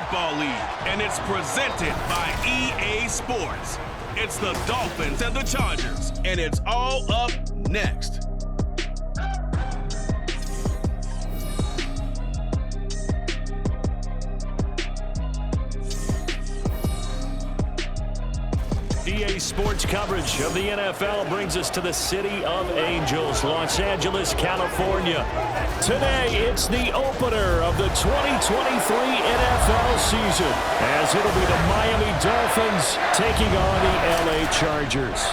Football League, and it's presented by EA Sports. It's the Dolphins and the Chargers, and it's all up next. EA Sports coverage of the NFL brings us to the City of Angels, Los Angeles, California. Today, it's the opener of the 2023 NFL season, as it'll be the Miami Dolphins taking on the LA Chargers.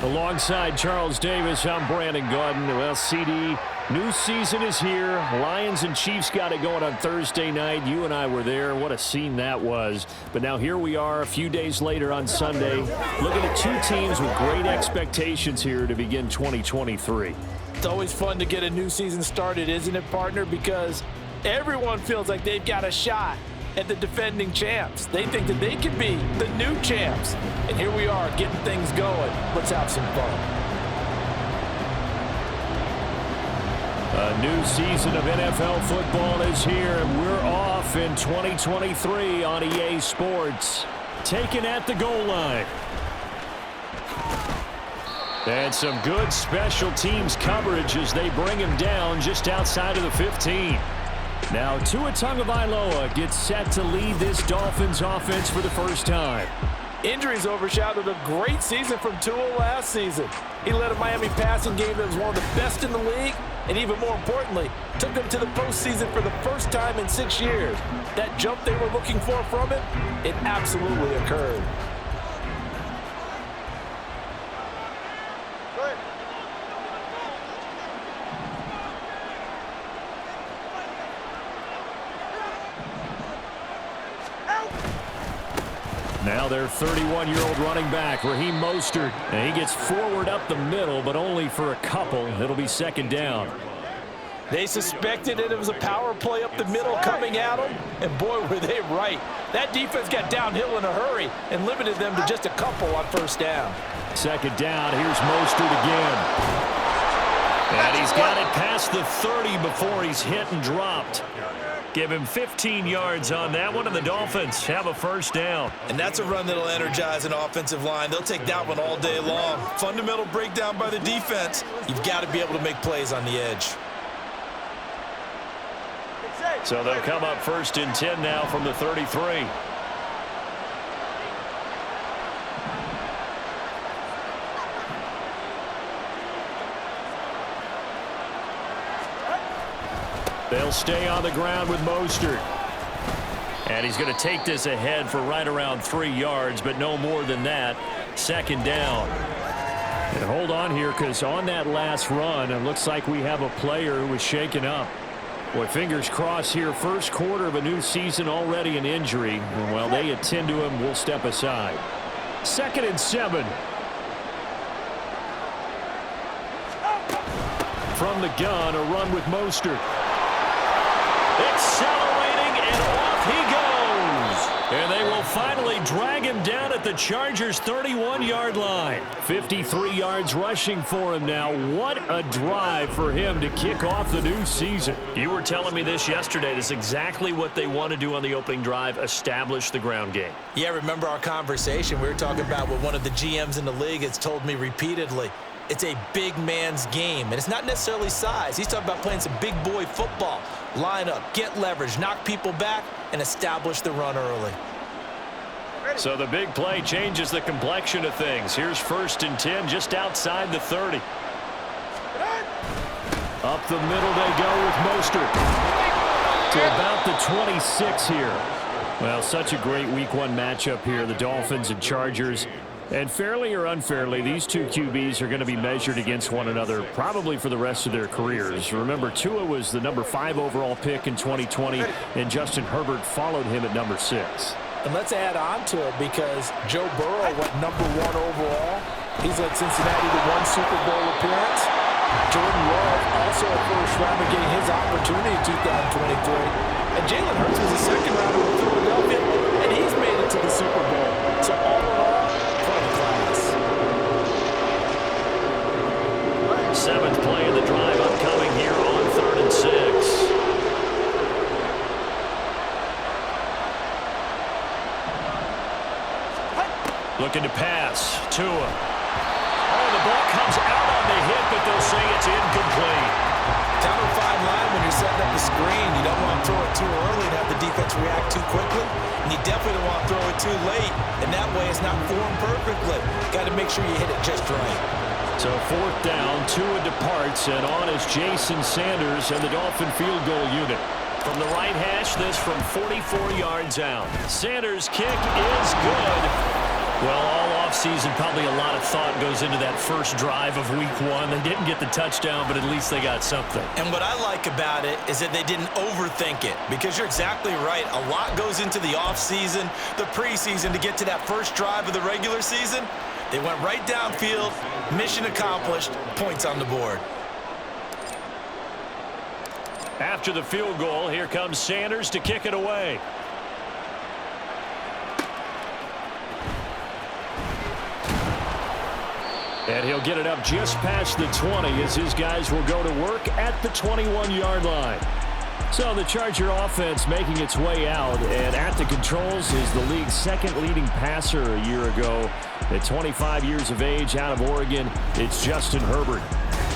Alongside Charles Davis, I'm Brandon Gaudin. Well, CD, new season is here. Lions and Chiefs got it going on Thursday night. You and I were there. What a scene that was. But now here we are a few days later on Sunday, looking at two teams with great expectations here to begin 2023. It's always fun to get a new season started, isn't it, partner? Because everyone feels like they've got a shot at the defending champs. They think that they could be the new champs. And here we are getting things going. Let's have some fun. A new season of NFL football is here, and we're off in 2023 on EA Sports. Taken at the goal line. And some good special teams coverage as they bring him down just outside of the 15. Now Tua Tagovailoa gets set to lead this Dolphins offense for the first time. Injuries overshadowed a great season from Tua last season. He led a Miami passing game that was one of the best in the league, and even more importantly, took them to the postseason for the first time in 6 years. That jump they were looking for from him, it absolutely occurred. Now their 31-year-old running back, Raheem Mostert. And he gets forward up the middle, but only for a couple. It'll be second down. They suspected it was a power play up the middle coming at them, and boy, were they right. That defense got downhill in a hurry and limited them to just a couple on first down. Second down, here's Mostert again. And he's got it past the 30 before he's hit and dropped. Give him 15 yards on that one, and the Dolphins have a first down. And that's a run that'll energize an offensive line. They'll take that one all day long. Fundamental breakdown by the defense. You've got to be able to make plays on the edge. So they'll come up first and 10 now from the 33. They'll stay on the ground with Mostert. And he's going to take this ahead for right around 3 yards, but no more than that. Second down. And hold on here, because on that last run, it looks like we have a player who was shaken up. Boy, fingers crossed here. First quarter of a new season, already an injury. And while they attend to him, we'll step aside. Second and 7. From the gun, a run with Mostert. Accelerating, and off he goes. And they will finally drag him down at the Chargers' 31-yard line. 53 yards rushing for him now. What a drive for him to kick off the new season. You were telling me this yesterday. This is exactly what they want to do on the opening drive, establish the ground game. Yeah, remember our conversation. We were talking about what one of the GMs in the league has told me repeatedly. It's a big man's game, and it's not necessarily size. He's talking about playing some big boy football. Line up, get leverage, knock people back, and establish the run early. So the big play changes the complexion of things. Here's first and 10 just outside the 30. Up the middle they go with Mostert. To about the 26 here. Well, such a great week one matchup here, the Dolphins and Chargers. And fairly or unfairly, these two QBs are going to be measured against one another probably for the rest of their careers. Remember, Tua was the number 5 overall pick in 2020, and Justin Herbert followed him at number 6. And let's add on to it because Joe Burrow went number 1 overall. He's led Cincinnati to 1 Super Bowl appearance. Jordan Love also a first rounder getting his opportunity in 2023. And Jalen Hurts was a second rounder with Philadelphia, and he's made it to the Super Bowl. So all in all, seventh play of the drive upcoming here on 3rd and 6. Looking to pass. Tua. Oh, the ball comes out on the hit, but they'll say it's incomplete. Down the fine line when you're setting up the screen. You don't want to throw it too early and have the defense react too quickly. And you definitely don't want to throw it too late. And that way it's not formed perfectly. Got to make sure you hit it just right. So 4th down, Tua departs, and on is Jason Sanders and the Dolphin field goal unit. From the right hash, this from 44 yards out. Sanders' kick is good. Well, all offseason, probably a lot of thought goes into that first drive of week 1. They didn't get the touchdown, but at least they got something. And what I like about it is that they didn't overthink it, because you're exactly right. A lot goes into the offseason, the preseason to get to that first drive of the regular season. They went right downfield, mission accomplished, points on the board. After the field goal, here comes Sanders to kick it away. And he'll get it up just past the 20 as his guys will go to work at the 21-yard line. So the Charger offense making its way out, and at the controls is the league's second leading passer a year ago. At 25 years of age, out of Oregon, it's Justin Herbert.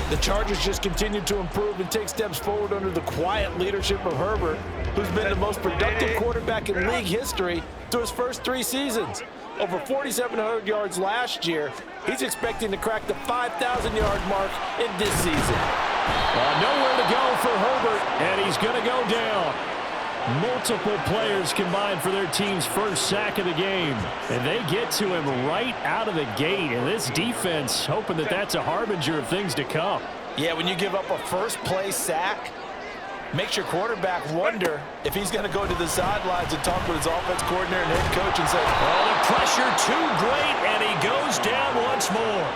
The Chargers just continue to improve and take steps forward under the quiet leadership of Herbert, who's been the most productive quarterback in league history through his first 3 seasons. Over 4,700 yards last year. He's expecting to crack the 5,000-yard mark in this season. Nowhere to go for Herbert, and he's going to go down. Multiple players combined for their team's first sack of the game, and they get to him right out of the gate. And this defense hoping that that's a harbinger of things to come. Yeah, when you give up a first-play sack, makes your quarterback wonder if he's going to go to the sidelines and talk with his offense coordinator and head coach and say, oh, the pressure too great, and he goes down once more.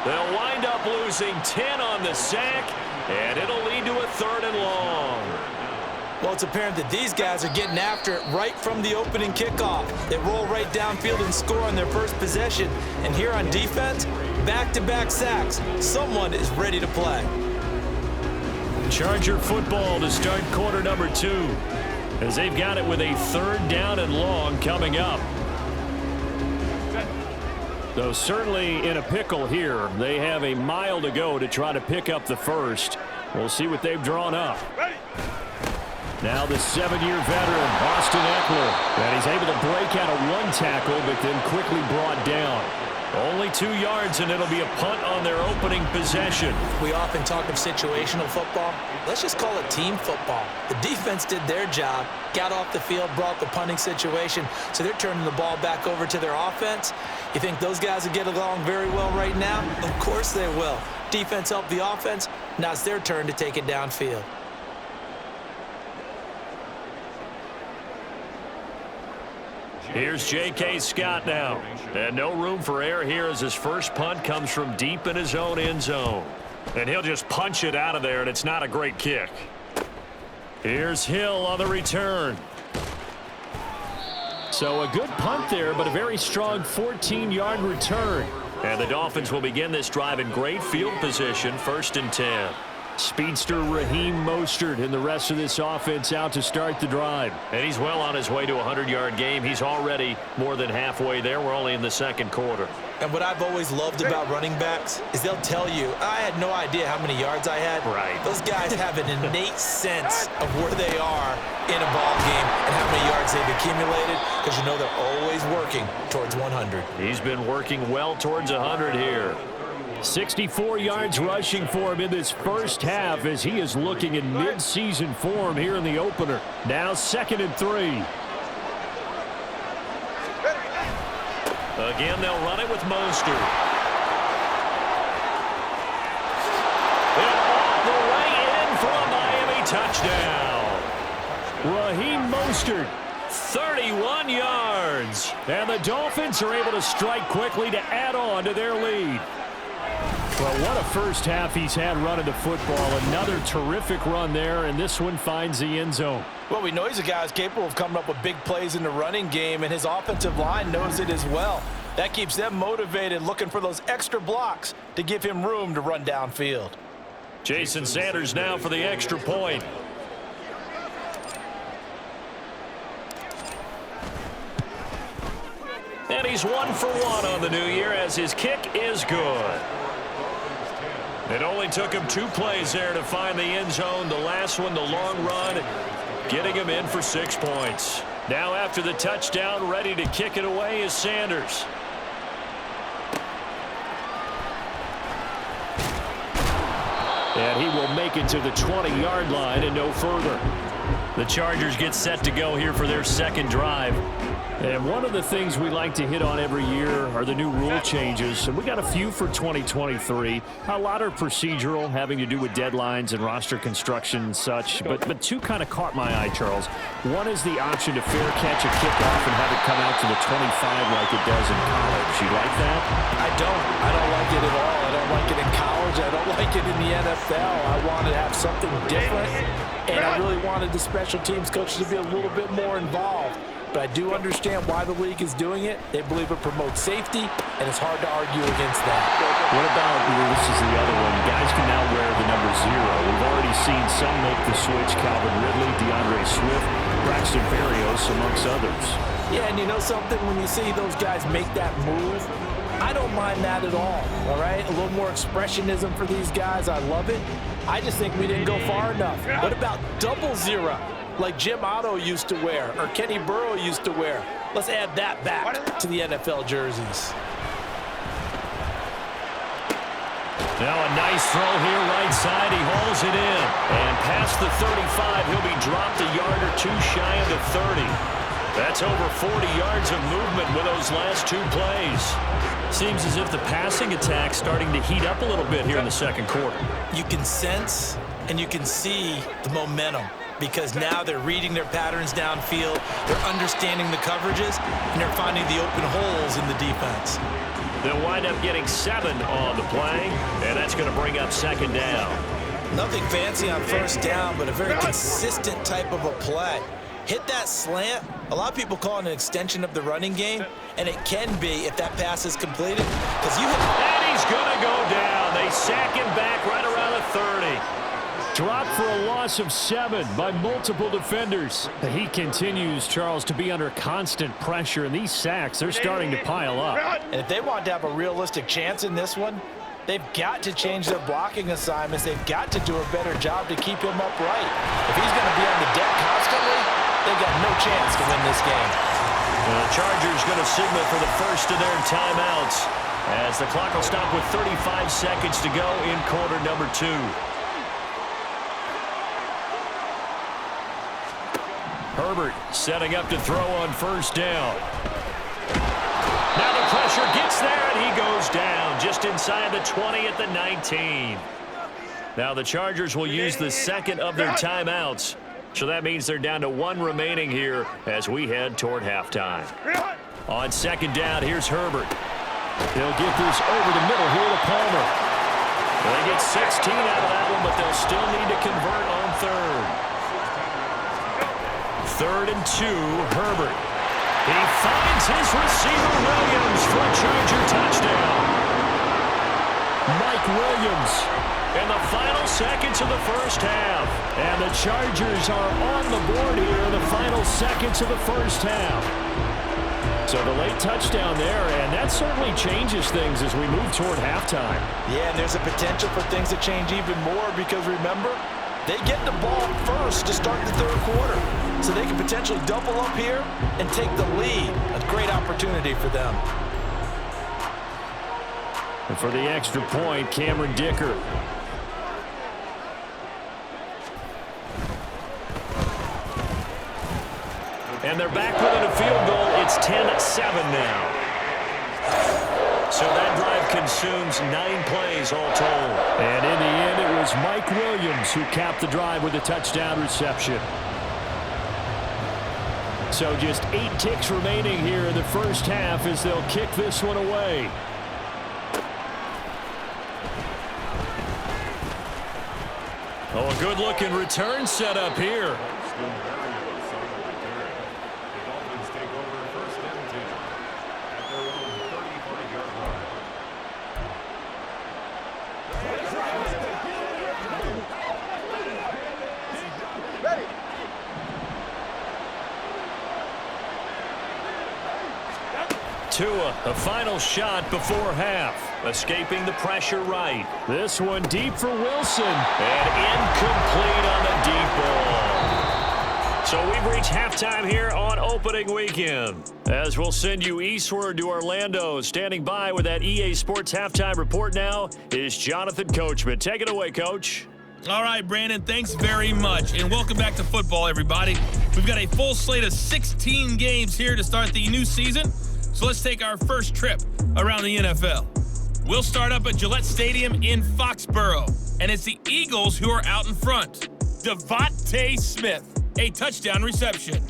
They'll wind up losing 10 on the sack, and it'll lead to a 3rd and long. Well, it's apparent that these guys are getting after it right from the opening kickoff. They roll right downfield and score on their first possession. And here on defense, back-to-back sacks. Someone is ready to play. Charger football to start quarter number 2, as they've got it with a 3rd down and long coming up. Though certainly in a pickle here. They have a mile to go to try to pick up the first. We'll see what they've drawn up. Now the 7-year veteran, Austin Eckler. And he's able to break out of 1 tackle, but then quickly brought down. Only 2 yards, and it'll be a punt on their opening possession. We often talk of situational football. Let's just call it team football. The defense did their job, got off the field, brought the punting situation, so they're turning the ball back over to their offense. You think those guys will get along very well right now? Of course they will. Defense helped the offense. Now it's their turn to take it downfield. Here's J.K. Scott now. And no room for error here as his first punt comes from deep in his own end zone. And he'll just punch it out of there, and it's not a great kick. Here's Hill on the return. So a good punt there, but a very strong 14-yard return. And the Dolphins will begin this drive in great field position, 1st and 10. Speedster Raheem Mostert and the rest of this offense out to start the drive. And he's well on his way to a 100-yard game. He's already more than halfway there. We're only in the 2nd quarter. And what I've always loved about running backs is they'll tell you, I had no idea how many yards I had. Right. Those guys have an innate sense of where they are in a ball game and how many yards they've accumulated, because you know they're always working towards 100. He's been working well towards 100 here. 64 yards rushing for him in this first half as he is looking in mid-season form here in the opener. Now 2nd and 3. Again, they'll run it with Mostert. And all the way in for a Miami touchdown. Raheem Mostert, 31 yards. And the Dolphins are able to strike quickly to add on to their lead. Well, what a first half he's had running the football. Another terrific run there, and this one finds the end zone. Well, we know he's a guy who's capable of coming up with big plays in the running game, and his offensive line knows it as well. That keeps them motivated, looking for those extra blocks to give him room to run downfield. Jason Sanders now for the extra point. And he's 1 for 1 on the new year as his kick is good. It only took him 2 plays there to find the end zone. The last one, the long run, getting him in for 6 points. Now after the touchdown, ready to kick it away is Sanders. And he will make it to the 20-yard line and no further. The Chargers get set to go here for their second drive. And one of the things we like to hit on every year are the new rule changes. And we got a few for 2023. A lot are procedural, having to do with deadlines and roster construction and such. But 2 kind of caught my eye, Charles. One is the option to fair catch a kickoff and have it come out to the 25 like it does in college. You like that? I don't like it at all. I don't like it in college. I don't like it in the NFL. I want to have something different. And I really wanted the special teams coaches to be a little bit more involved. But I do understand why the league is doing it. They believe it promotes safety, and it's hard to argue against that. What about, this is the other one, guys can now wear the number 0. We've already seen some make the switch, Calvin Ridley, DeAndre Swift, Braxton Berrios, amongst others. Yeah, and you know something? When you see those guys make that move, I don't mind that at all right? A little more expressionism for these guys. I love it. I just think we didn't go far enough. What about double 0? Like Jim Otto used to wear or Kenny Burrow used to wear. Let's add that back to the NFL jerseys. Now a nice throw here right side. He hauls it in. And past the 35, he'll be dropped a yard or 2 shy of the 30. That's over 40 yards of movement with those last 2 plays. Seems as if the passing attack's starting to heat up a little bit here in the second quarter. You can sense and you can see the momentum, because now they're reading their patterns downfield, they're understanding the coverages, and they're finding the open holes in the defense. They'll wind up getting 7 on the play, and that's going to bring up second down. Nothing fancy on first down, but a very consistent type of a play. Hit that slant. A lot of people call it an extension of the running game, and it can be if that pass is completed. And he's going to go down. They sack him back right around the 30. Dropped for a loss of 7 by multiple defenders. He continues, Charles, to be under constant pressure, and these sacks, they're starting to pile up. And if they want to have a realistic chance in this one, they've got to change their blocking assignments. They've got to do a better job to keep him upright. If he's going to be on the deck constantly, they've got no chance to win this game. The Chargers going to signal for the first of their timeouts as the clock will stop with 35 seconds to go in quarter number 2. Herbert setting up to throw on first down. Now the pressure gets there, and he goes down just inside the 20 at the 19. Now the Chargers will use the second of their timeouts. So that means they're down to 1 remaining here as we head toward halftime. On second down, here's Herbert. They'll get this over the middle here to Palmer. They get 16 out of that one, but they'll still need to convert on third. 3rd and 2, Herbert. He finds his receiver, Williams, for a Charger touchdown. Mike Williams in the final seconds of the first half. And the Chargers are on the board here in the final seconds of the first half. So the late touchdown there, and that certainly changes things as we move toward halftime. Yeah, and there's a potential for things to change even more because, remember, they get the ball first to start the third quarter. So they can potentially double up here and take the lead. A great opportunity for them. And for the extra point, Cameron Dicker. And they're back within a field goal. It's 10-7 now. So that drive consumes 9 plays all told. And in the end, it was Mike Williams who capped the drive with a touchdown reception. So just 8 ticks remaining here in the first half as they'll kick this one away. Oh, a good-looking return set up here. Tua, a final shot before half. Escaping the pressure right. This one deep for Wilson. And incomplete on the deep ball. So we've reached halftime here on opening weekend. As we'll send you eastward to Orlando. Standing by with that EA Sports halftime report now is Jonathan Coachman. Take it away, Coach. All right, Brandon, thanks very much. And welcome back to football, everybody. We've got a full slate of 16 games here to start the new season. So let's take our first trip around the NFL. We'll start up at Gillette Stadium in Foxborough. And it's the Eagles who are out in front. Devontae Smith, a touchdown reception.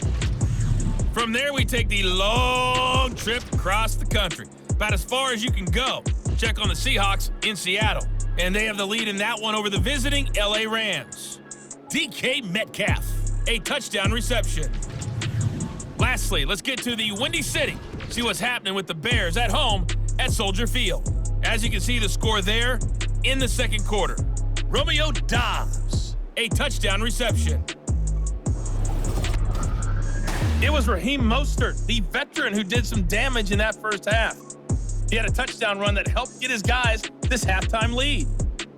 From there, we take the long trip across the country. About as far as you can go. Check on the Seahawks in Seattle. And they have the lead in that one over the visiting LA Rams. DK Metcalf, a touchdown reception. Lastly, let's get to the Windy City. See what's happening with the Bears at home at Soldier Field. As you can see the score there in the second quarter. Romeo Doubs, a touchdown reception. It was Raheem Mostert, the veteran, who did some damage in that first half. He had a touchdown run that helped get his guys this halftime lead.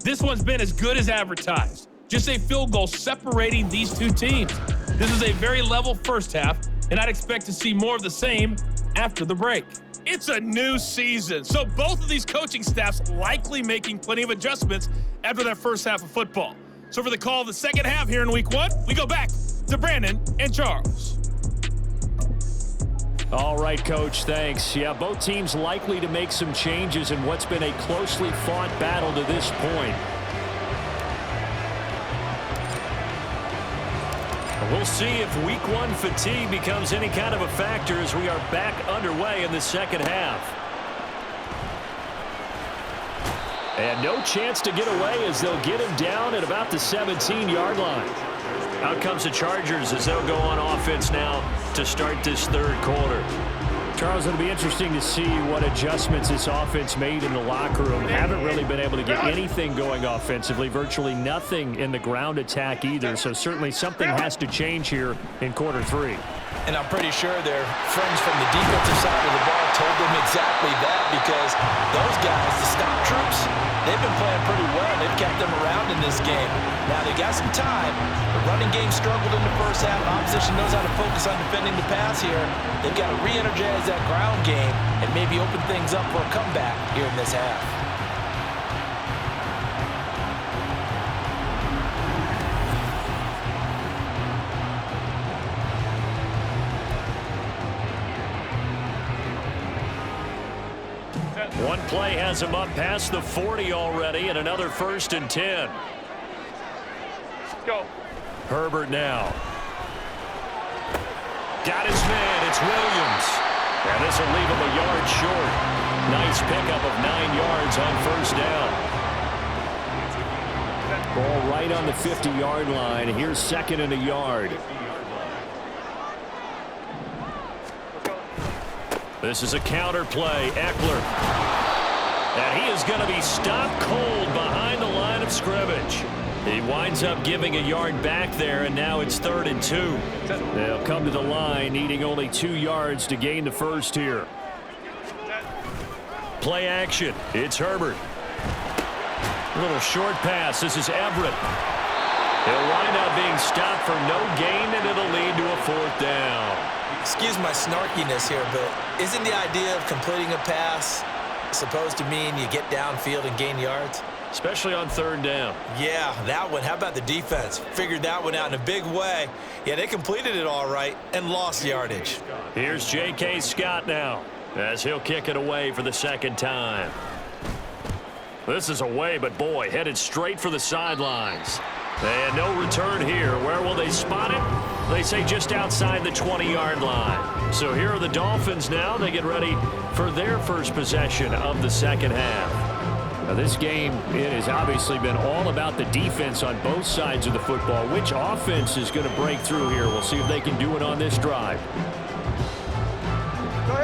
This one's been as good as advertised. Just a field goal separating these two teams. This is a very level first half, and I'd expect to see more of the same after the break. It's a new season, so both of these coaching staffs likely making plenty of adjustments after that first half of football. So for the call of the second half here in week one, we go back to Brandon and Charles. All right, Coach, thanks. Yeah, both teams likely to make some changes in what's been a closely fought battle to this point. We'll see if week one fatigue becomes any kind of a factor as we are back underway in the second half. And no chance to get away as they'll get him down at about the 17-yard line. Out comes the Chargers as they'll go on offense now to start this third quarter. Charles, it'll be interesting to see what adjustments this offense made in the locker room. Haven't really been able to get anything going offensively, virtually nothing in the ground attack either. So certainly something has to change here in quarter three. And I'm pretty sure their friends from the defensive side of the ball told them exactly that, because those guys, the stop troops, they've been playing pretty well. They've kept them around in this game. Now they got some time. The running game struggled in the first half. Opposition knows how to focus on defending the pass here. They've got to re-energize that ground game and maybe open things up for a comeback here in this half. One play has him up past the 40 already, and another 1st and 10. Go. Herbert now. Got his man. It's Williams. And this will leave him a yard short. Nice pickup of 9 yards on first down. Ball right on the 50-yard line. Here's 2nd and a yard. This is a counter play. Eckler. And he is going to be stopped cold behind the line of scrimmage. He winds up giving a yard back there, and now it's 3rd and 2. They'll come to the line, needing only 2 yards to gain the first here. Play action. It's Herbert. A little short pass. This is Everett. He'll wind up being stopped for no gain, and it'll lead to a 4th down. Excuse my snarkiness here, but isn't the idea of completing a pass supposed to mean you get downfield and gain yards? Especially on 3rd down. Yeah, that one. How about the defense? Figured that one out in a big way. Yeah, they completed it all right and lost yardage. Here's J.K. Scott now as he'll kick it away for the 2nd time. This is away, but boy, headed straight for the sidelines. And no return here. Where will they spot it? They say just outside the 20-yard line. So here are the Dolphins now. They get ready for their first possession of the second half. Now this game, it has obviously been all about the defense on both sides of the football. Which offense is going to break through here? We'll see if they can do it on this drive.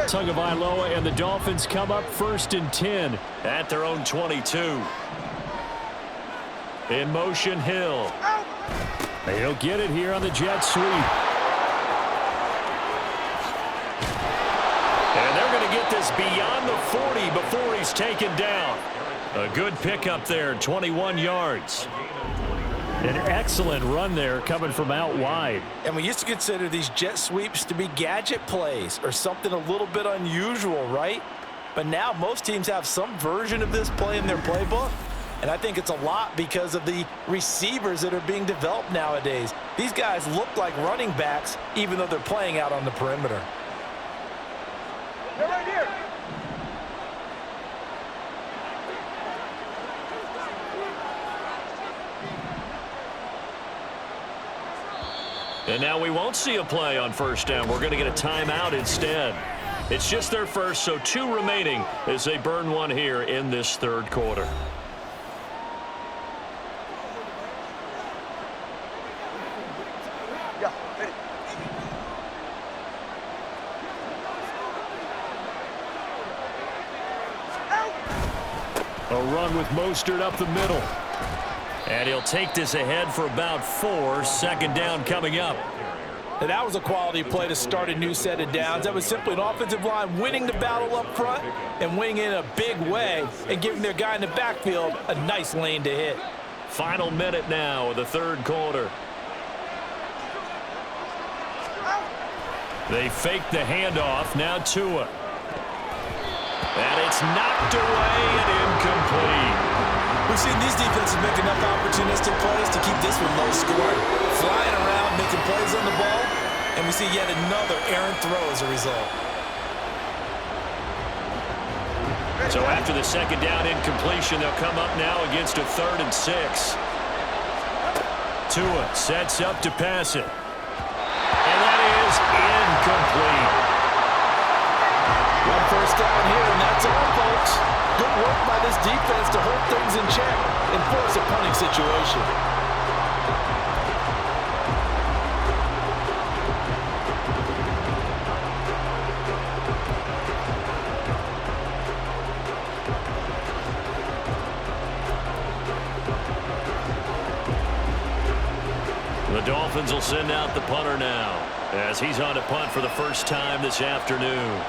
Tagovailoa and the Dolphins come up 1st and 10 at their own 22. In motion, Hill. He'll get it here on the jet sweep. And they're going to get this is beyond the 40 before he's taken down. A good pickup there, 21 yards. An excellent run there coming from out wide. And we used to consider these jet sweeps to be gadget plays or something a little bit unusual, right? But now most teams have some version of this play in their playbook. And I think it's a lot because of the receivers that are being developed nowadays. These guys look like running backs even though they're playing out on the perimeter. They're right here. And now we won't see a play on first down. We're going to get a timeout instead. It's just their first, so 2 remaining as they burn one here in this third quarter. A run with Mostert up the middle. And he'll take this ahead for about 4. Second down coming up. And that was a quality play to start a new set of downs. That was simply an offensive line winning the battle up front and winning in a big way and giving their guy in the backfield a nice lane to hit. Final minute now of the third quarter. They fake the handoff. Now Tua. And it's knocked away and incomplete. We've seen these defenses make enough opportunistic plays to keep this one low scoring. Flying around, making plays on the ball, and we see yet another errant throw as a result. So after the second down incompletion, they'll come up now against a 3rd and 6. Tua sets up to pass it. And that is incomplete. One first down here, and that's all, folks. Good work by this defense to hold things in check and force a punting situation. The Dolphins will send out the punter now as he's on to punt for the first time this afternoon.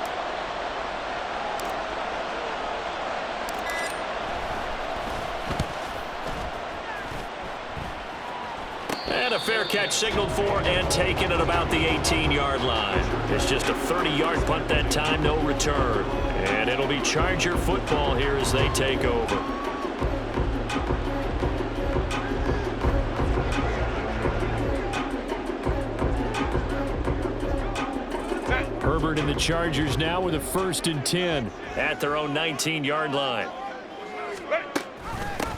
And a fair catch signaled for and taken at about the 18-yard line. It's just a 30-yard punt that time, no return. And it'll be Charger football here as they take over. Herbert and the Chargers now with a 1st and 10 at their own 19-yard line.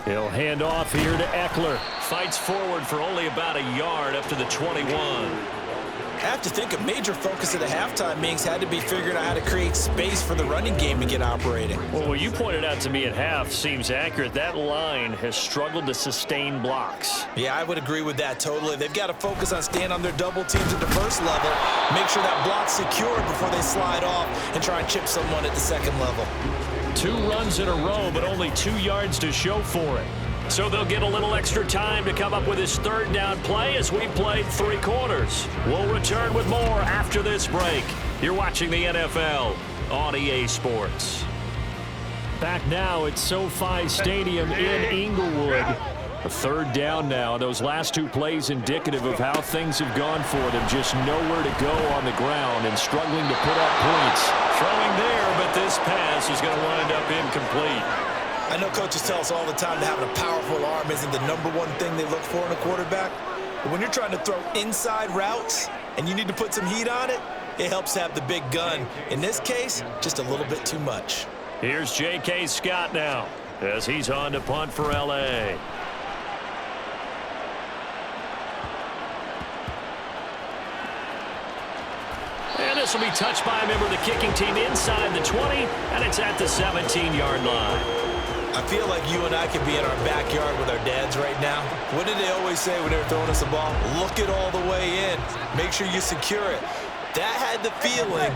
He'll hand off here to Eckler. Fights forward for only about a yard up to the 21. I have to think a major focus of the halftime meetings had to be figuring out how to create space for the running game to get operating. Well, what you pointed out to me at half seems accurate. That line has struggled to sustain blocks. Yeah, I would agree with that totally. They've got to focus on staying on their double teams at the first level, make sure that block's secured before they slide off and try and chip someone at the second level. 2 runs in a row, but only 2 yards to show for it. So they'll get a little extra time to come up with his 3rd down play as we've played 3 quarters. We'll return with more after this break. You're watching the NFL on EA Sports. Back now at SoFi Stadium in Inglewood. A 3rd down now. Those last 2 plays indicative of how things have gone for them. Just nowhere to go on the ground and struggling to put up points. Throwing there, but this pass is going to wind up incomplete. I know coaches tell us all the time that having a powerful arm isn't the #1 thing they look for in a quarterback. But when you're trying to throw inside routes and you need to put some heat on it, it helps to have the big gun. In this case, just a little bit too much. Here's J.K. Scott now as he's on to punt for L.A. And this will be touched by a member of the kicking team inside the 20, and it's at the 17-yard line. I feel like you and I could be in our backyard with our dads right now. What did they always say when they were throwing us a ball? Look it all the way in. Make sure you secure it. That had the feeling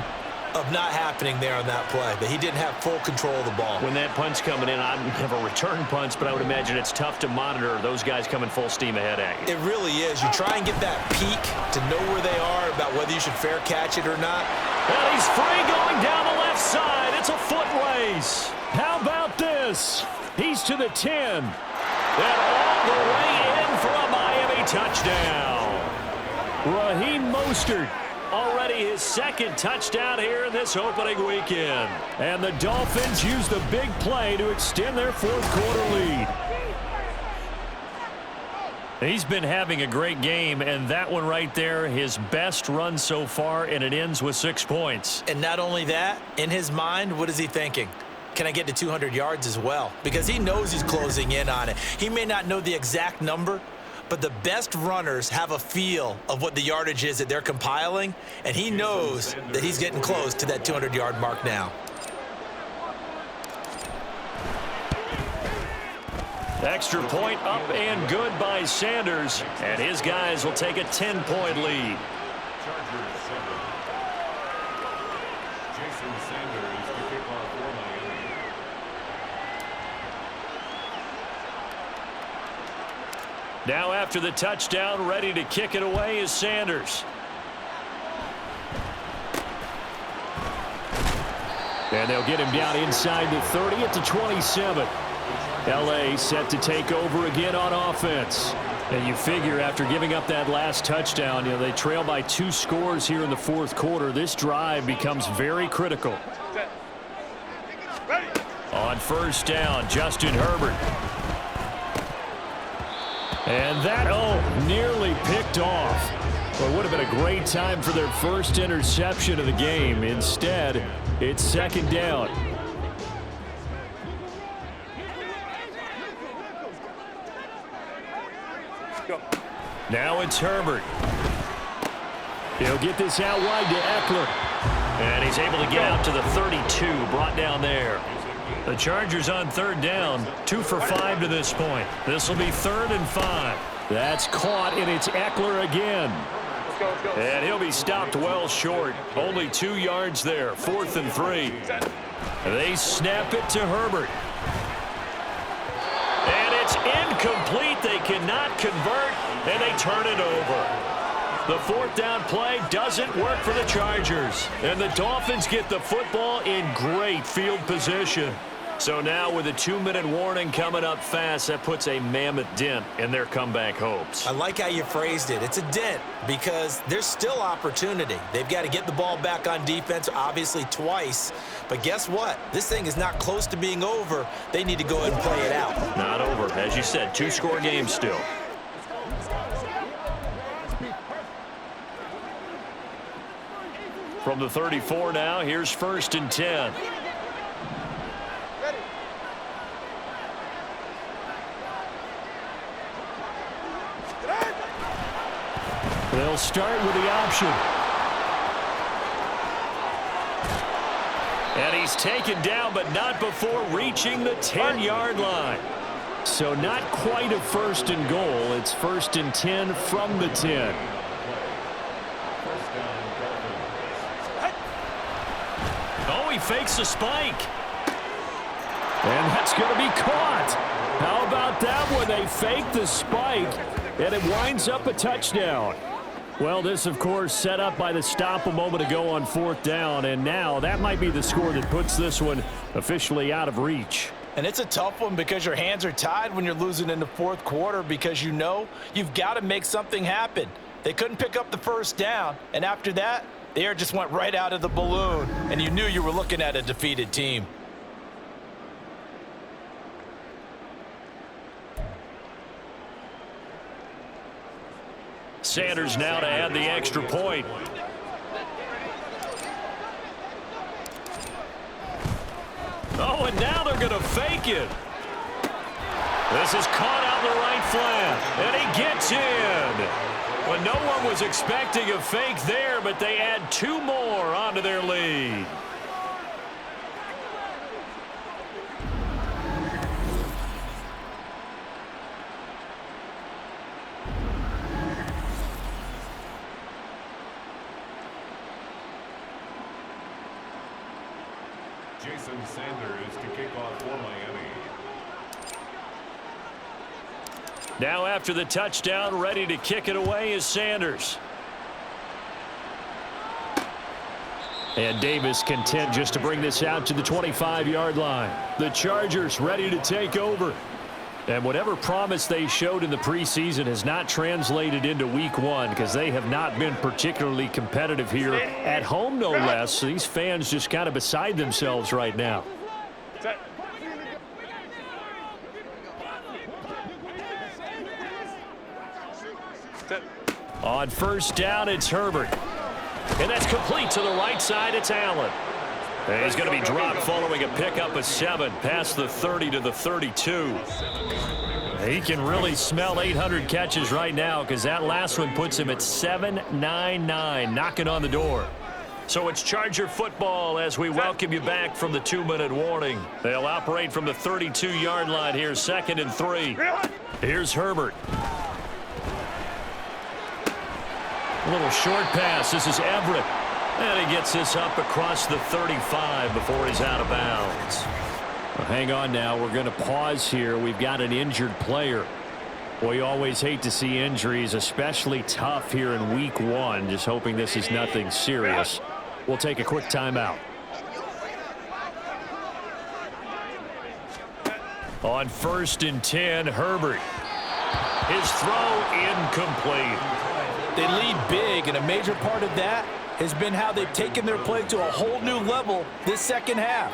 of not happening there on that play, that he didn't have full control of the ball. When that punch coming in, I don't have a return punch, but I would imagine it's tough to monitor those guys coming full steam ahead at you. It really is. You try and get that peek to know where they are, about whether you should fair catch it or not. Well, he's free going down the left side. It's a foot race. How about this? He's to the 10. And all the way in for a Miami touchdown. Raheem Mostert, already his second touchdown here in this opening weekend. And the Dolphins use the big play to extend their fourth-quarter lead. He's been having a great game, and that one right there, his best run so far, and it ends with 6 points. And not only that, in his mind, what is he thinking? Can I get to 200 yards as well? Because he knows he's closing in on it. He may not know the exact number, but the best runners have a feel of what the yardage is that they're compiling, and he knows that he's getting close to that 200-yard mark now. Extra point up and good by Sanders, and his guys will take a 10-point lead. Now after the touchdown, ready to kick it away is Sanders. And they'll get him down inside the 30 at the 27. L.A. set to take over again on offense. And you figure after giving up that last touchdown, they trail by 2 scores here in the fourth quarter. This drive becomes very critical. On first down, Justin Herbert. And that, nearly picked off. Well, it would have been a great time for their first interception of the game. Instead, it's second down. Now it's Herbert. He'll get this out wide to Eckler. And he's able to get out to the 32, brought down there. The Chargers on third down, 2 for 5 to this point. This will be 3rd and 5. That's caught, and it's Eckler again. And he'll be stopped well short. Only 2 yards there, 4th and 3. They snap it to Herbert. And it's incomplete. They cannot convert, and they turn it over. The 4th down play doesn't work for the Chargers. And the Dolphins get the football in great field position. So now with a 2-minute warning coming up fast, that puts a mammoth dent in their comeback hopes. I like how you phrased it. It's a dent because there's still opportunity. They've got to get the ball back on defense, obviously twice. But guess what? This thing is not close to being over. They need to go ahead and play it out. Not over. As you said, 2-score game still. From the 34 now, here's 1st and 10. They'll start with the option. And he's taken down, but not before reaching the 10-yard line. So not quite a 1st and goal. It's 1st and 10 from the 10. Oh, he fakes a spike. And that's going to be caught. How about that one? They fake the spike, and it winds up a touchdown. Well, this, of course, set up by the stop a moment ago on 4th down, and now that might be the score that puts this one officially out of reach. And it's a tough one because your hands are tied when you're losing in the 4th quarter because you know you've got to make something happen. They couldn't pick up the 1st down, and after that, the air just went right out of the balloon, and you knew you were looking at a defeated team. Sanders now to add the extra point. Oh, and now they're going to fake it. This is caught out in the right flat, and he gets in. Well, no one was expecting a fake there, but they add 2 more onto their lead. Jason Sanders to kick off for Miami. Now after the touchdown, ready to kick it away is Sanders. And Davis content just to bring this out to the 25-yard line. The Chargers ready to take over. And whatever promise they showed in the preseason has not translated into week one because they have not been particularly competitive here at home, no less. So these fans just kind of beside themselves right now. On first down, it's Herbert. And that's complete to the right side. It's Allen. And he's going to be dropped following a pickup of 7 past the 30 to the 32. He can really smell 800 catches right now because that last one puts him at 799, knocking on the door. So it's Charger football as we welcome you back from the 2-minute warning. They'll operate from the 32-yard line here, 2nd and 3. Here's Herbert. A little short pass. This is Everett. And he gets this up across the 35 before he's out of bounds. Well, hang on now. We're going to pause here. We've got an injured player. We always hate to see injuries, especially tough here in week one. Just hoping this is nothing serious. We'll take a quick timeout. On 1st and 10, Herbert. His throw incomplete. They lead big, and a major part of that has been how they've taken their play to a whole new level this second half.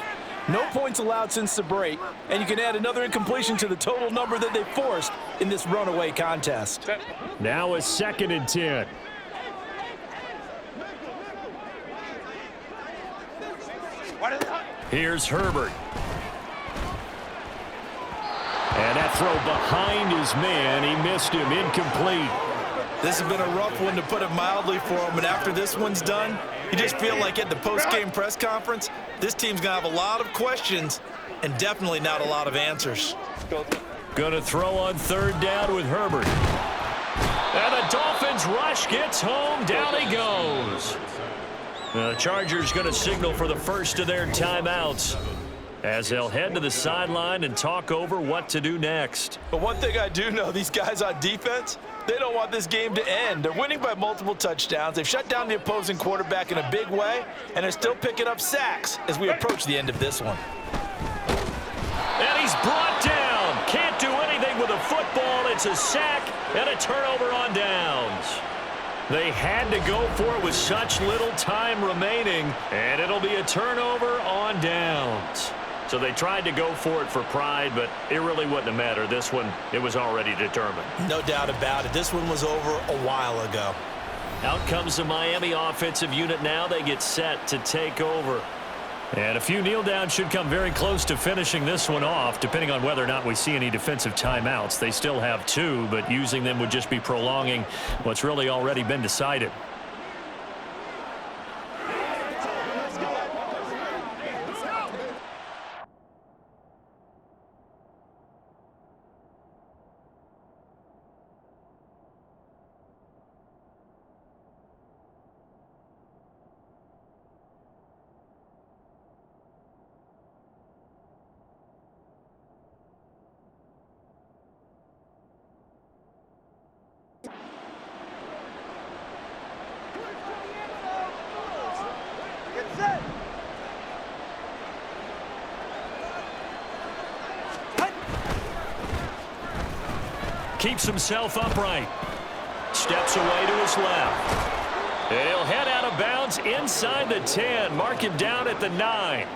No points allowed since the break, and you can add another incompletion to the total number that they forced in this runaway contest. Now a 2nd and 10. Here's Herbert. And that throw behind his man. He missed him. Incomplete. This has been a rough one, to put it mildly, for him. And after this one's done, you just feel like at the post-game press conference, this team's going to have a lot of questions and definitely not a lot of answers. Going to throw on 3rd down with Herbert. And the Dolphins rush gets home. Down he goes. The Chargers going to signal for the first of their timeouts as they'll head to the sideline and talk over what to do next. But one thing I do know, these guys on defense, they don't want this game to end. They're winning by multiple touchdowns. They've shut down the opposing quarterback in a big way, and they're still picking up sacks as we approach the end of this one. And he's brought down. Can't do anything with a football. It's a sack and a turnover on downs. They had to go for it with such little time remaining, and it'll be a turnover on downs. So they tried to go for it for pride, but it really wouldn't have mattered. This one, it was already determined. No doubt about it. This one was over a while ago. Out comes the Miami offensive unit now. They get set to take over. And a few kneel downs should come very close to finishing this one off, depending on whether or not we see any defensive timeouts. They still have 2, but using them would just be prolonging what's really already been decided. Keeps himself upright. Steps away to his left. And he'll head out of bounds inside the 10. Mark him down at the 9.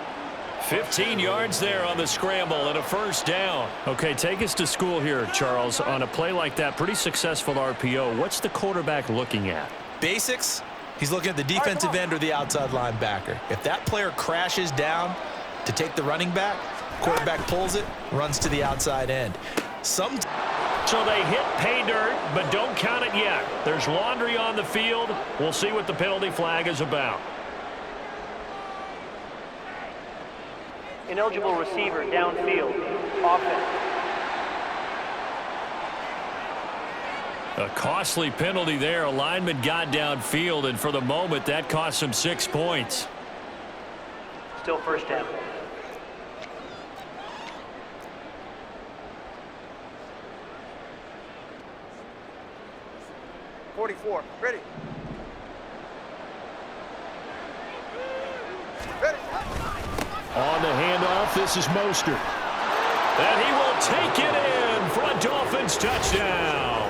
15 yards there on the scramble and a first down. Okay, take us to school here, Charles. On a play like that, pretty successful RPO. What's the quarterback looking at? Basics. He's looking at the defensive end or the outside linebacker. If that player crashes down to take the running back, quarterback pulls it, runs to the outside end. So they hit pay dirt, but don't count it yet. There's laundry on the field. We'll see what the penalty flag is about. Ineligible receiver downfield. Offense. A costly penalty there. A lineman got downfield, and for the moment, that cost him 6 points. Still first down. 24. Ready? Ready. On the handoff, this is Mostert. And he will take it in for a Dolphins touchdown.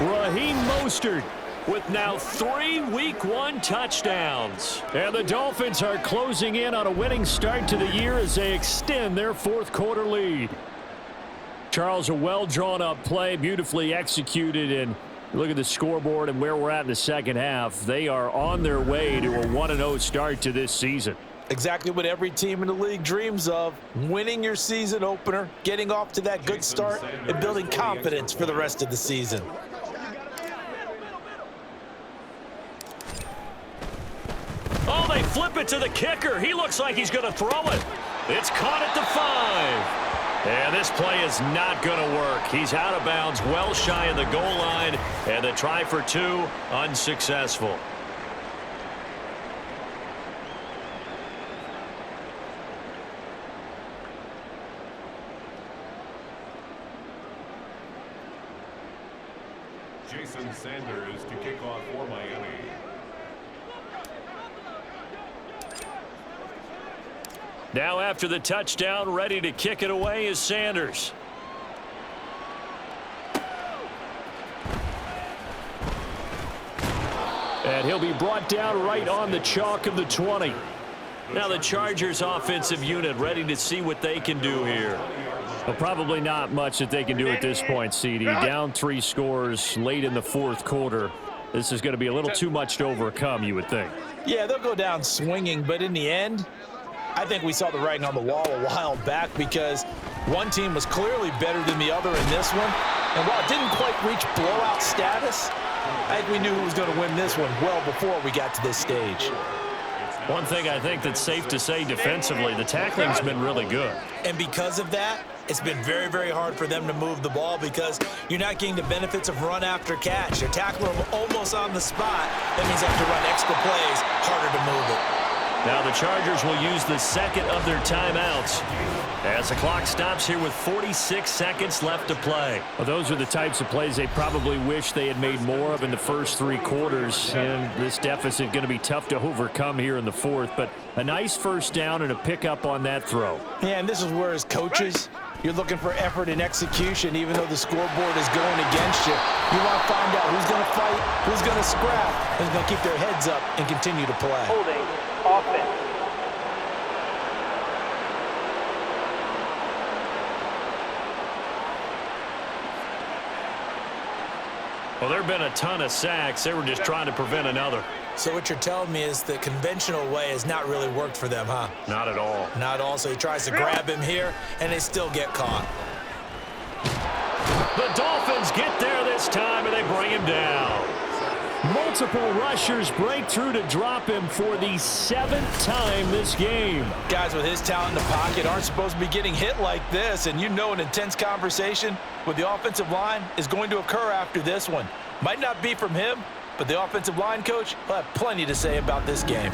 Raheem Mostert with now 3 Week 1 touchdowns. And the Dolphins are closing in on a winning start to the year as they extend their 4th quarter lead. Charles, a well-drawn-up play, beautifully executed, and look at the scoreboard and where we're at in the second half. They are on their way to a 1-0 start to this season. Exactly what every team in the league dreams of, winning your season opener, getting off to that good start, and building confidence for the rest of the season. Oh, they flip it to the kicker. He looks like he's going to throw it. It's caught at the 5. And this play is not going to work. He's out of bounds, well shy of the goal line, and the try for 2, unsuccessful. Jason Sanders to kick off for Miami. Now after the touchdown, ready to kick it away is Sanders. And he'll be brought down right on the chalk of the 20. Now the Chargers offensive unit ready to see what they can do here. Well, probably not much that they can do at this point, CD. Down 3 scores late in the 4th quarter. This is going to be a little too much to overcome, you would think. Yeah, they'll go down swinging, but in the end, I think we saw the writing on the wall a while back because one team was clearly better than the other in this one. And while it didn't quite reach blowout status, I think we knew who was going to win this one well before we got to this stage. One thing I think that's safe to say defensively, the tackling's been really good. And because of that, it's been very, very hard for them to move the ball because you're not getting the benefits of run after catch. They're tackling them almost on the spot. That means they have to run extra plays, harder to move it. Now the Chargers will use the second of their timeouts as the clock stops here with 46 seconds left to play. Well, those are the types of plays they probably wish they had made more of in the first 3 quarters, and this deficit going to be tough to overcome here in the 4th, but a nice first down and a pickup on that throw. Yeah, and this is where as coaches, you're looking for effort and execution even though the scoreboard is going against you. You want to find out who's going to fight, who's going to scrap, who's going to keep their heads up and continue to play. Holding offense. Well, there have been a ton of sacks. They were just trying to prevent another. So what you're telling me is the conventional way has not really worked for them, huh? Not at all. Not at all. So he tries to grab him here, and they still get caught. The Dolphins get there this time, and they bring him down. Multiple rushers break through to drop him for the 7th time this game. Guys with his talent in the pocket aren't supposed to be getting hit like this, and you know an intense conversation with the offensive line is going to occur after this one. Might not be from him, but the offensive line coach will have plenty to say about this game.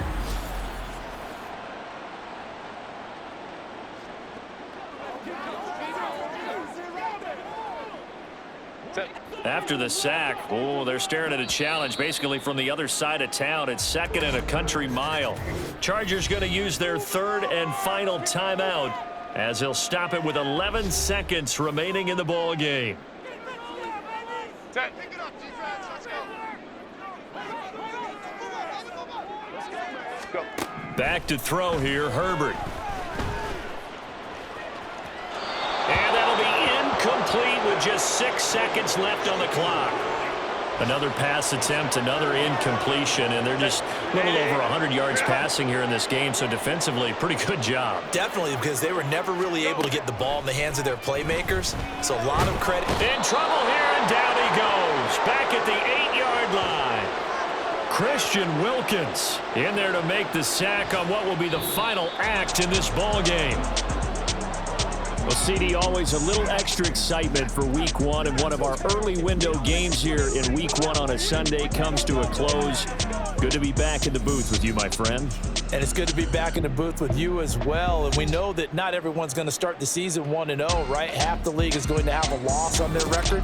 After the sack, oh, they're staring at a challenge basically from the other side of town. It's 2nd and a country mile. Chargers going to use their 3rd and final timeout as they'll stop it with 11 seconds remaining in the ball game. Back to throw here, Herbert. And that'll be incomplete with just 6 seconds left on the clock. Another pass attempt, another incompletion, and they're just a little over 100 yards passing here in this game, so defensively, pretty good job. Definitely, because they were never really able to get the ball in the hands of their playmakers, so a lot of credit. In trouble here, and down he goes, back at the 8-yard line. Christian Wilkins in there to make the sack on what will be the final act in this ball game. Well, CD, always a little extra excitement for Week 1, and one of our early window games here in Week 1 on a Sunday comes to a close. Good to be back in the booth with you, my friend. And it's good to be back in the booth with you as well. And we know that not everyone's going to start the season 1-0, right? Half the league is going to have a loss on their record.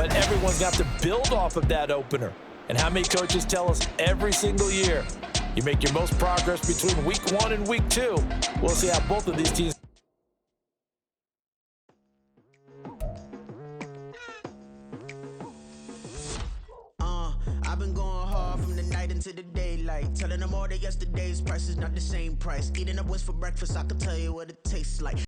but everyone's got to build off of that opener. And how many coaches tell us every single year, you make your most progress between week 1 and week 2. We'll see how both of these teams. I've been going hard from the night into the daylight, telling them all that yesterday's price is not the same price. Eating up what's for breakfast, I can tell you what it tastes like.